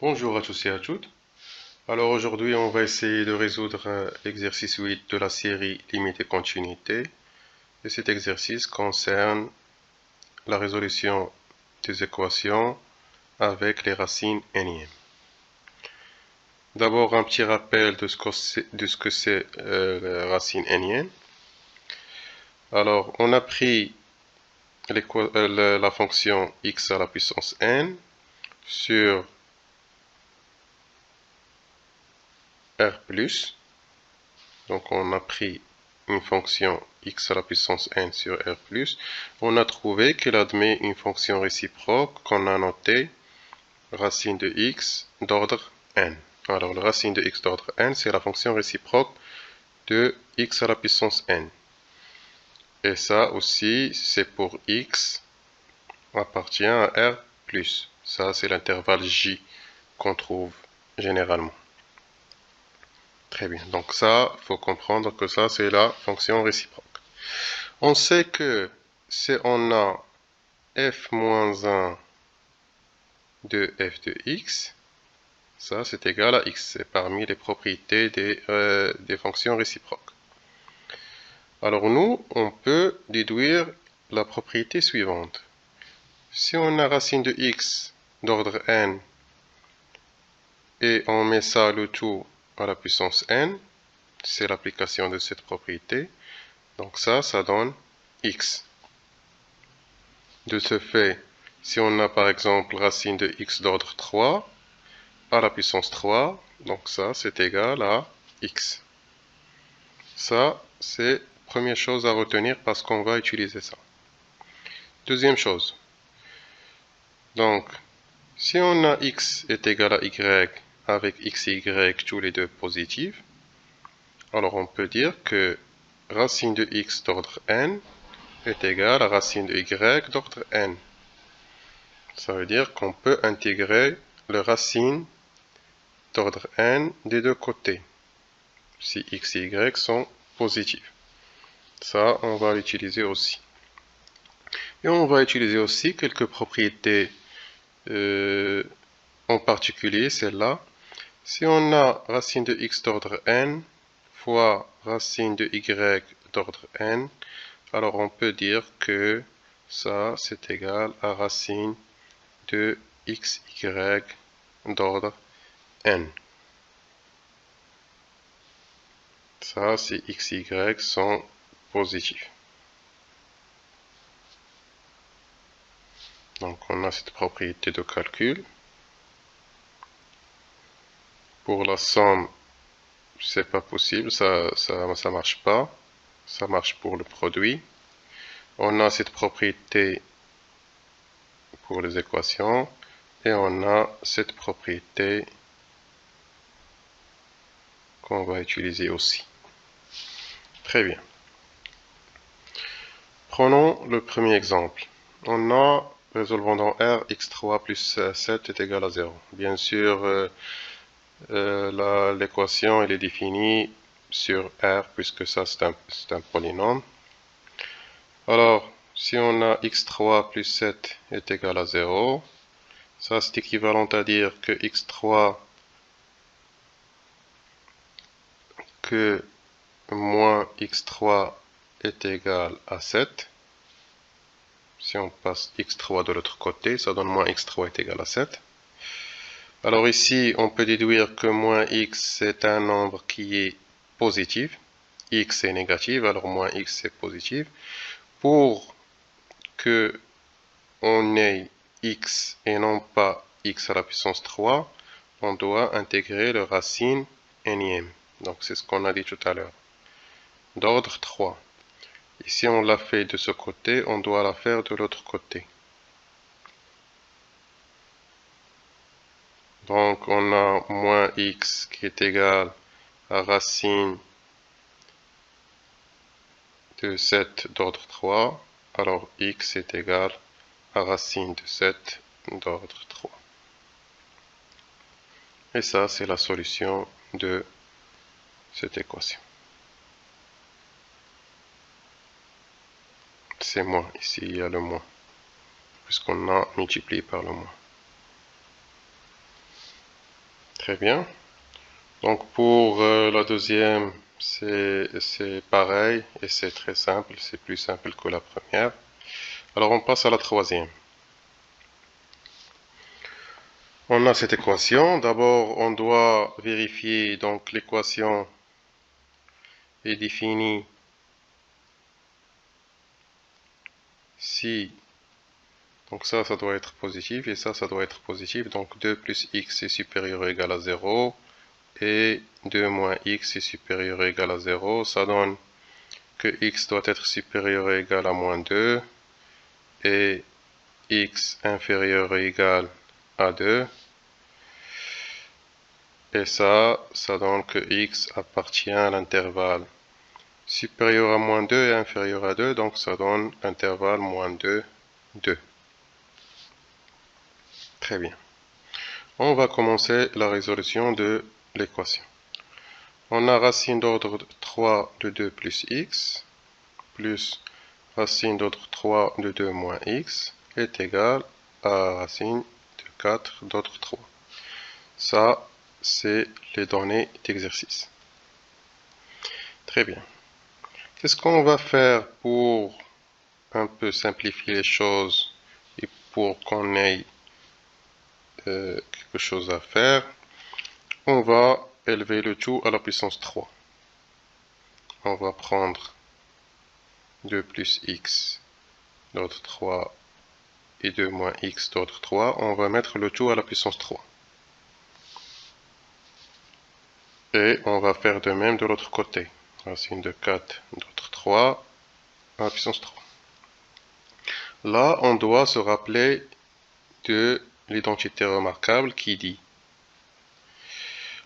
Bonjour à tous et à toutes. Alors aujourd'hui, on va essayer de résoudre l'exercice 8 de la série Limite et continuité. Et cet exercice concerne la résolution des équations avec les racines n-ième. D'abord, un petit rappel de ce que c'est la racine n-ième. Alors, on a pris la fonction x à la puissance n sur r+. Donc on a pris une fonction x à la puissance n sur r+, on a trouvé qu'elle admet une fonction réciproque qu'on a notée racine de x d'ordre n. Alors la racine de x d'ordre n, c'est la fonction réciproque de x à la puissance n. Et ça aussi, c'est pour x appartient à r+. Ça, c'est l'intervalle j qu'on trouve généralement. Très bien, donc ça, il faut comprendre que ça, c'est la fonction réciproque. On sait que si on a f-1 de f de x, ça c'est égal à x, c'est parmi les propriétés des fonctions réciproques. Alors nous, on peut déduire la propriété suivante. Si on a racine de x d'ordre n et on met ça le tout à la puissance n, c'est l'application de cette propriété. Donc ça donne x. De ce fait, si on a par exemple racine de x d'ordre 3 à la puissance 3, donc ça c'est égal à x. Ça, c'est la première chose à retenir parce qu'on va utiliser ça. Deuxième chose, donc si on a x est égal à y avec x et y tous les deux positifs, alors on peut dire que racine de x d'ordre n est égal à racine de y d'ordre n. Ça veut dire qu'on peut intégrer les racines d'ordre n des deux côtés, si x et y sont positifs. Ça, on va l'utiliser aussi. Et on va utiliser aussi quelques propriétés, en particulier celle-là. Si on a racine de x d'ordre n fois racine de y d'ordre n, alors on peut dire que ça, c'est égal à racine de xy d'ordre n. Ça, si x et y sont positifs. Donc, on a cette propriété de calcul. Pour la somme, c'est pas possible, ça marche pas. Ça marche pour le produit. On a cette propriété pour les équations. Et on a cette propriété qu'on va utiliser aussi. Très bien. Prenons le premier exemple. On a, résolvons dans R, x3 plus 7 est égal à 0. Bien sûr, l'équation elle est définie sur R, puisque ça c'est un polynôme. Alors, si on a x3 plus 7 est égal à 0, ça c'est équivalent à dire que x3 que moins x3 est égal à 7. Si on passe x3 de l'autre côté, ça donne moins x3 est égal à 7. Alors ici, on peut déduire que moins x est un nombre qui est positif. X est négatif, alors moins x est positif. Pour que on ait x et non pas x à la puissance 3, on doit intégrer le racine n-ième. Donc c'est ce qu'on a dit tout à l'heure. D'ordre 3. Et si on l'a fait de ce côté, on doit la faire de l'autre côté. Donc on a moins x qui est égal à racine de 7 d'ordre 3. Alors x est égal à racine de 7 d'ordre 3. Et ça, c'est la solution de cette équation. C'est moins. Ici, il y a le moins, puisqu'on a multiplié par le moins. Très bien. Donc pour la deuxième, c'est pareil et c'est très simple, c'est plus simple que la première. Alors on passe à la troisième. On a cette équation. D'abord, on doit vérifier, donc l'équation est définie si, donc ça doit être positif et ça doit être positif. Donc 2 plus x est supérieur ou égal à 0 et 2 moins x est supérieur ou égal à 0. Ça donne que x doit être supérieur ou égal à moins 2 et x inférieur ou égal à 2. Et ça donne que x appartient à l'intervalle supérieur à moins 2 et inférieur à 2, donc ça donne intervalle moins 2, 2. Très bien. On va commencer la résolution de l'équation. On a racine d'ordre 3 de 2 plus x, plus racine d'ordre 3 de 2 moins x, est égal à racine de 4 d'ordre 3. Ça, c'est les données d'exercice. Très bien. Qu'est-ce qu'on va faire pour un peu simplifier les choses et pour qu'on ait quelque chose à faire? On va élever le tout à la puissance 3. On va prendre 2 plus x d'autre 3 et 2 moins x d'autre 3. On va mettre le tout à la puissance 3. Et on va faire de même de l'autre côté. Racine de 4 d'autre 3 à la puissance 3. Là, on doit se rappeler de l'identité remarquable qui dit: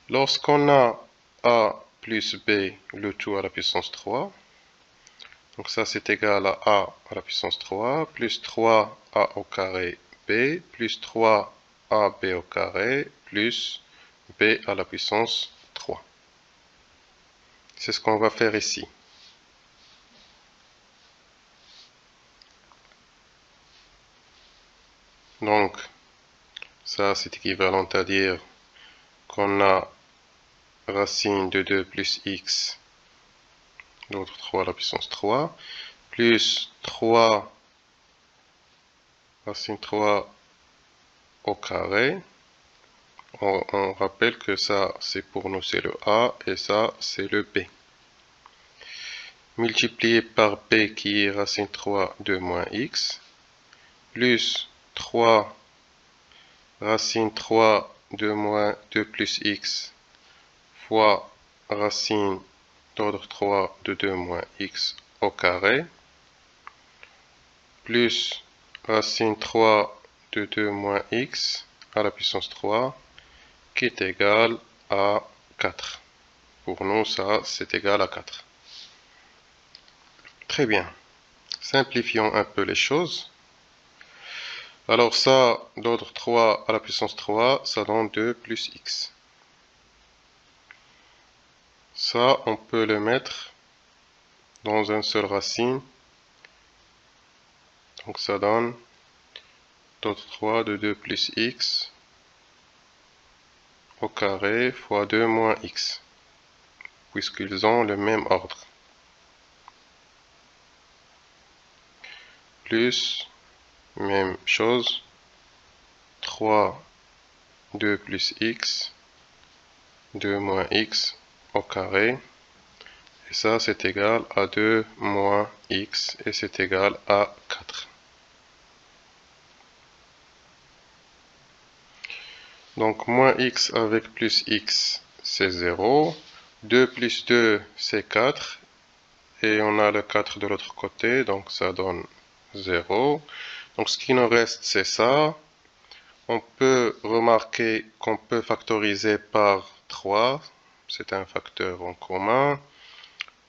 lorsqu'on a a plus b, le tout à la puissance 3, donc ça c'est égal à la puissance 3, plus 3a au carré b, plus 3ab au carré, plus b à la puissance 3. C'est ce qu'on va faire ici. Donc, ça c'est équivalent à dire qu'on a racine de 2 plus x, l'autre 3 à la puissance 3, plus 3 racine 3 au carré. On rappelle que ça, c'est pour nous, c'est le a, et ça, c'est le b. Multiplié par b qui est racine 3 de moins x, plus 3 racine 3 de moins 2 plus x fois racine d'ordre 3 de 2 moins x au carré, plus racine 3 de 2 moins x à la puissance 3, qui est égal à 4. Pour nous, ça, c'est égal à 4. Très bien. Simplifions un peu les choses. Alors ça, d'ordre 3 à la puissance 3, ça donne 2 plus x. Ça, on peut le mettre dans un seul racine. Donc ça donne d'ordre 3 de 2 plus x au carré fois 2 moins x, puisqu'ils ont le même ordre. Plus, même chose, 3, 2 plus x, 2 moins x au carré. Et ça, c'est égal à 2 moins x, et c'est égal à 4. Donc, moins x avec plus x, c'est 0. 2 plus 2, c'est 4. Et on a le 4 de l'autre côté, donc ça donne 0. Donc, ce qui nous reste, c'est ça. On peut remarquer qu'on peut factoriser par 3. C'est un facteur en commun.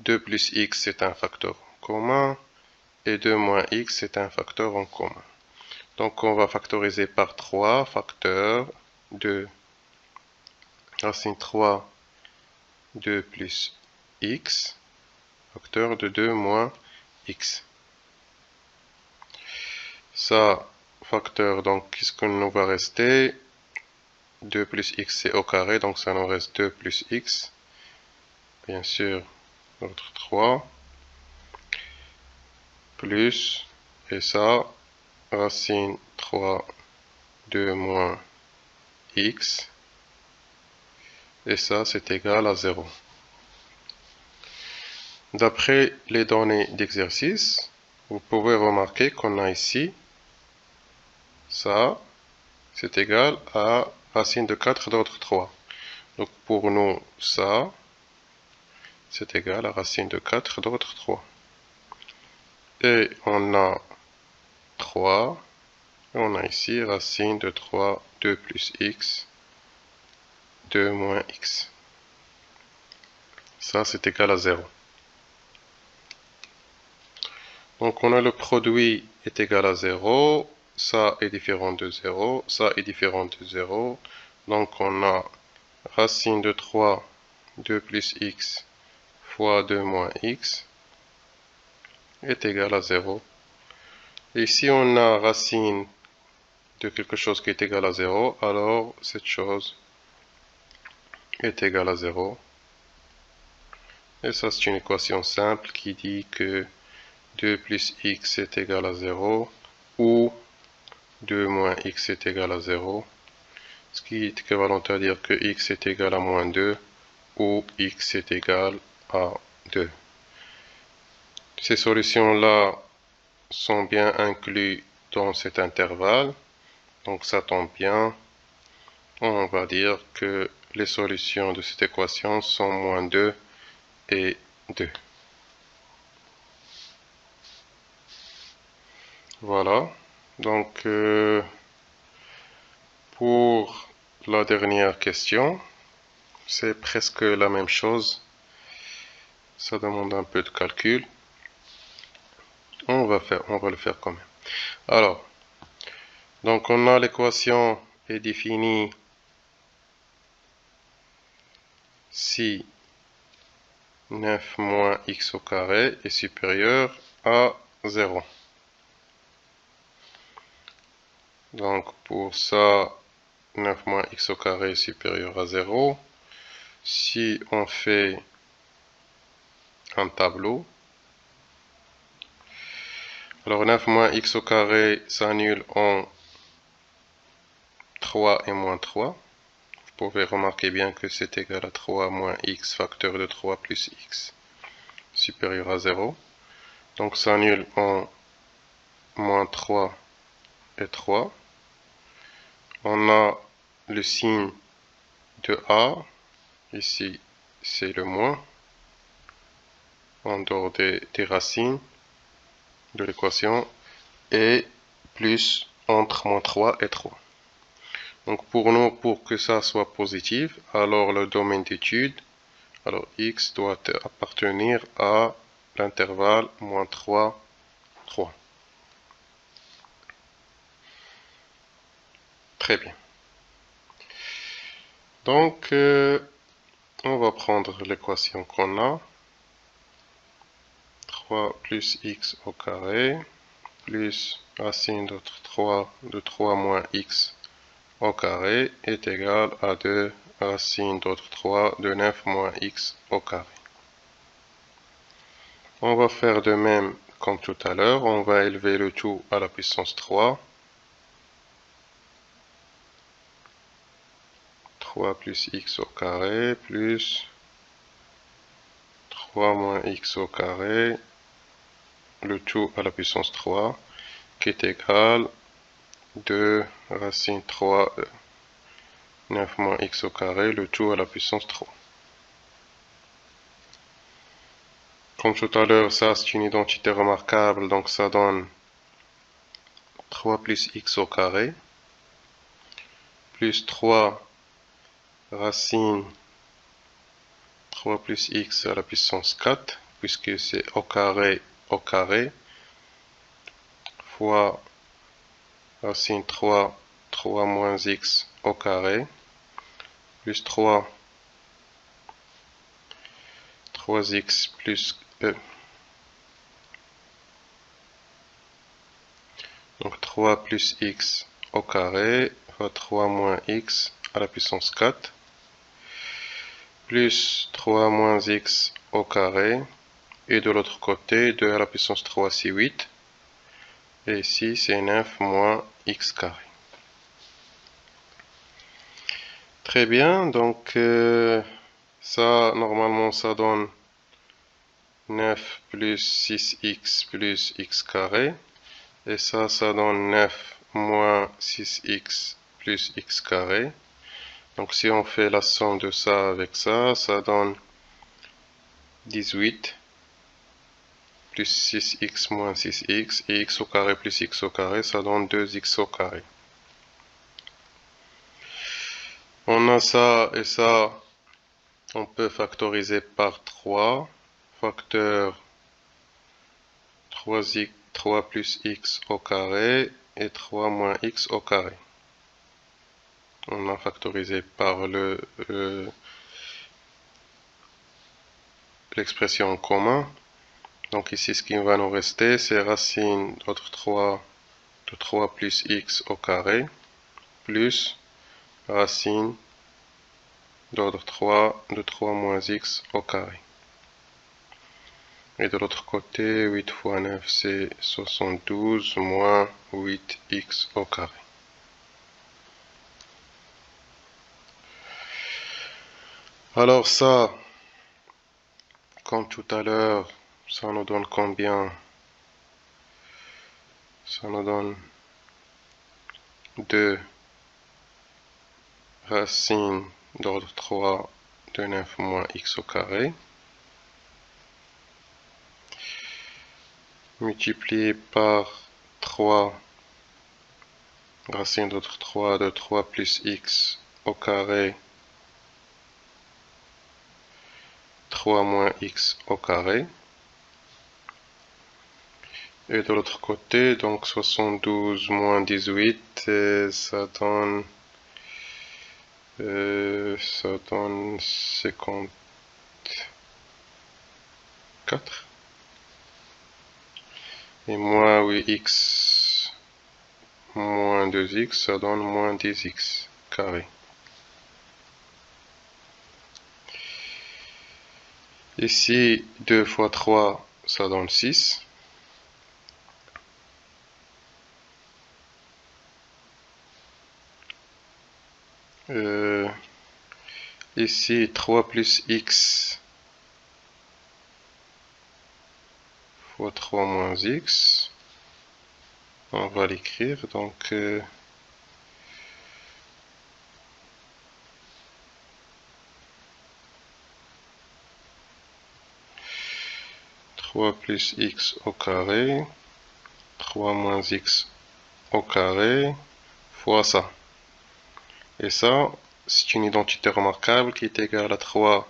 2 plus x, c'est un facteur en commun. Et 2 moins x, c'est un facteur en commun. Donc, on va factoriser par 3, facteur de racine 3, 2 plus x, facteur de 2 moins x. Ça, facteur, donc, qu'est-ce qu'il nous va rester? 2 plus x c'est au carré, donc ça nous reste 2 plus x. Bien sûr, notre 3. Plus, et ça, racine 3 2 moins x. Et ça, c'est égal à 0. D'après les données d'exercice, vous pouvez remarquer qu'on a ici, ça, c'est égal à racine de 4 d'autre 3. Donc pour nous, ça, c'est égal à racine de 4 d'autre 3. Et on a 3, et on a ici racine de 3, 2 plus x, 2 moins x. Ça, c'est égal à 0. Donc on a le produit est égal à 0, ça est différent de 0, ça est différent de 0. Donc on a racine de 3, 2 plus x fois 2 moins x est égal à 0. Et si on a racine de quelque chose qui est égal à 0, alors cette chose est égale à 0. Et ça, c'est une équation simple qui dit que 2 plus x est égal à 0 ou 2 moins x est égal à 0, ce qui est équivalent à dire que x est égal à moins 2 ou x est égal à 2. Ces solutions-là sont bien incluses dans cet intervalle, donc ça tombe bien. On va dire que les solutions de cette équation sont moins 2 et 2. Voilà, donc pour la dernière question, c'est presque la même chose. Ça demande un peu de calcul. On va le faire quand même. Alors, donc on a l'équation est définie si 9 moins x au carré est supérieur à 0. Donc pour ça, 9 moins x au carré est supérieur à 0. Si on fait un tableau, alors 9 moins x au carré s'annule en 3 et moins 3. Vous pouvez remarquer bien que c'est égal à 3 moins x facteur de 3 plus x supérieur à 0. Donc ça annule en moins 3 et 3. On a le signe de A, ici c'est le moins, en dehors des racines de l'équation, et plus entre moins 3 et 3. Donc pour nous, pour que ça soit positif, alors le domaine d'étude, alors x doit appartenir à l'intervalle moins 3, 3. Très bien. Donc, on va prendre l'équation qu'on a. 3 plus x au carré, plus racine de 3 moins x au carré est égal à 2 racine d'autre 3 de 9 moins x au carré. On va faire de même comme tout à l'heure. On va élever le tout à la puissance 3. 3 plus x au carré plus 3 moins x au carré, le tout à la puissance 3, qui est égal 2 racine 3, 9 moins x au carré, le tout à la puissance 3. Comme tout à l'heure, ça c'est une identité remarquable, donc ça donne 3 plus x au carré, plus 3 racine 3 plus x à la puissance 4, puisque c'est au carré, fois racine 3, 3 moins x au carré, plus 3, 3x plus e. Donc 3 plus x au carré, fois 3 moins x à la puissance 4, plus 3 moins x au carré, et de l'autre côté 2 à la puissance 3 c'est 8, et ici c'est 9 moins x carré. Très bien, donc ça normalement ça donne 9 plus 6x plus x carré, et ça donne 9 moins 6x plus x carré. Donc si on fait la somme de ça avec ça, ça donne 18 plus 6x moins 6x, et x au carré plus x au carré, ça donne 2x au carré. On a ça et ça, on peut factoriser par 3. Facteur 3 plus x au carré et 3 moins x au carré. On a factorisé par l'expression en commun. Donc ici, ce qui va nous rester, c'est racine d'autre 3 de 3 plus x au carré, plus racine d'ordre 3 de 3 moins x au carré. Et de l'autre côté, 8 fois 9, c'est 72 moins 8x au carré. Alors ça, comme tout à l'heure, ça nous donne combien? Ça nous donne 2 racines d'ordre 3 de 9 moins x au carré, multiplié par 3 racine d'ordre 3 de 3 plus x au carré, 3 moins x au carré. Et de l'autre côté, donc 72 moins 18, ça donne 54. Et moins 8x moins 2x, ça donne moins 10x carré. Ici, 2 fois 3, ça donne 6. Ici, 3 plus x fois 3 moins x. On va l'écrire, donc 3 plus x au carré, 3 moins x au carré, fois ça. Et ça, c'est une identité remarquable qui est égale à 3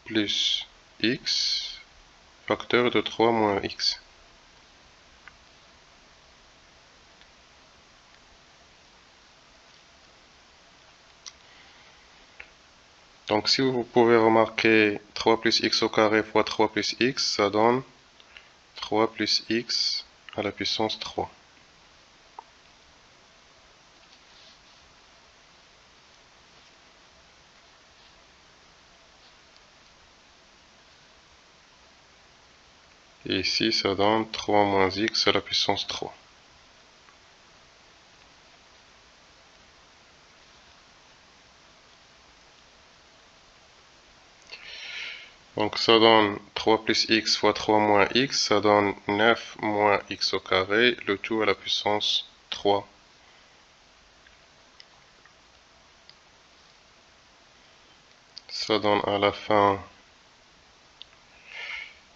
plus x, facteur de 3 moins x. Donc si vous pouvez remarquer 3 plus x au carré fois 3 plus x, ça donne 3 plus x à la puissance 3. Et ici, ça donne 3 moins x à la puissance 3. Donc ça donne 3 plus x fois 3 moins x, ça donne 9 moins x au carré, le tout à la puissance 3. Ça donne à la fin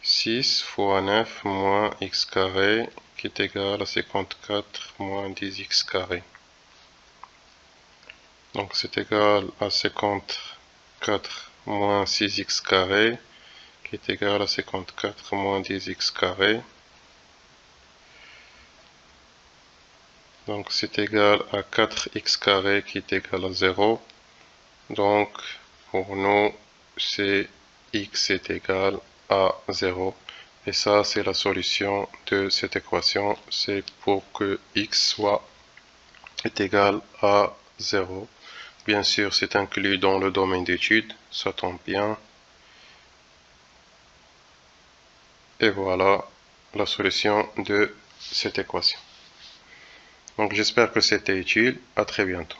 6 fois 9 moins x carré, qui est égal à 54 moins 10x carré. Donc c'est égal à 54 moins 6x carré, qui est égal à 54 moins 10x carré. Donc c'est égal à 4x carré qui est égal à 0. Donc pour nous, c'est x est égal à 0. Et ça, c'est la solution de cette équation. C'est pour que x soit est égal à 0. Bien sûr, c'est inclus dans le domaine d'étude, ça tombe bien. Et voilà la solution de cette équation. Donc j'espère que c'était utile. À très bientôt.